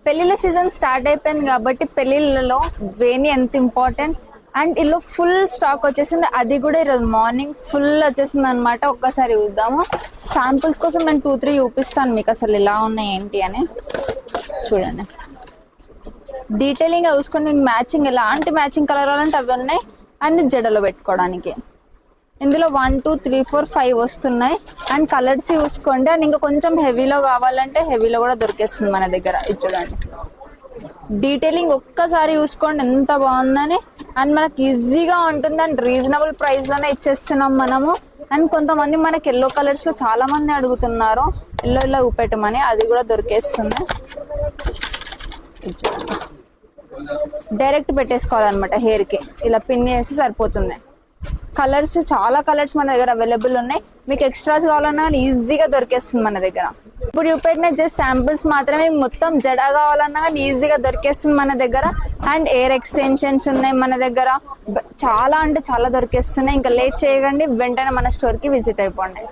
పెళ్లిళ్ళ season start అయిపోయింది కాబట్టి పెళ్లిళ్ళలో వేణి ఎంత ఇంపార్టెంట్. అండ్ ఇల్లు ఫుల్ స్టాక్ వచ్చేసింది, అది కూడా ఈరోజు మార్నింగ్ ఫుల్ వచ్చేసింది అనమాట. ఒక్కసారి చూద్దాము. శాంపుల్స్ కోసం నేను 2-3 చూపిస్తాను మీకు అసలు ఎలా ఉన్నాయి ఏంటి అని. చూడండి, డీటెయిలింగ్ గా చూసుకోండి. మీకు మ్యాచింగ్ ఎలాంటి మ్యాచింగ్ కలర్ కావాలంటే అవి ఉన్నాయి. అన్ని జడలో పెట్టుకోవడానికి ఇందులో 1, 2, 3, 4, 5 వస్తున్నాయి. అండ్ కలర్స్ చూసుకోండి. అండ్ ఇంకా కొంచెం హెవీలో కావాలంటే హెవీలో కూడా దొరికేస్తుంది మన దగ్గర. ఇది చూడండి, డీటెయిలింగ్ ఒక్కసారి చూసుకోండి ఎంత బాగుందని. అండ్ మనకి ఈజీగా ఉంటుంది అండ్ రీజనబుల్ ప్రైస్ లోనే ఇచ్చేస్తున్నాం మనము. అండ్ కొంతమంది మనకి ఎల్లో కలర్స్ లో చాలా మంది అడుగుతున్నారు, ఎల్లో చూపెట్టమని, అది కూడా దొరికేస్తుంది. డైరెక్ట్ పెట్టేసుకోవాలన్నమాట హెయిర్ కి, ఇలా పిన్ చేసి సరిపోతుంది. కలర్స్ చాలా కలర్స్ మన దగ్గర అవైలబుల్ ఉన్నాయి. మీకు ఎక్స్ట్రాస్ కావాలన్నా ఈజీగా దొరికేస్తుంది మన దగ్గర. ఇప్పుడు చూపెట్టిన జస్ట్ శాంపిల్స్ మాత్రమే, మొత్తం జడ కావాలన్నా కానీ ఈజీగా దొరికేస్తుంది మన దగ్గర. అండ్ ఎయిర్ ఎక్స్టెన్షన్స్ ఉన్నాయి మన దగ్గర, చాలా అంటే చాలా దొరికేస్తున్నాయి. ఇంకా లేట్ చేయకండి, వెంటనే మన స్టోర్ కి విజిట్ అయిపోండి.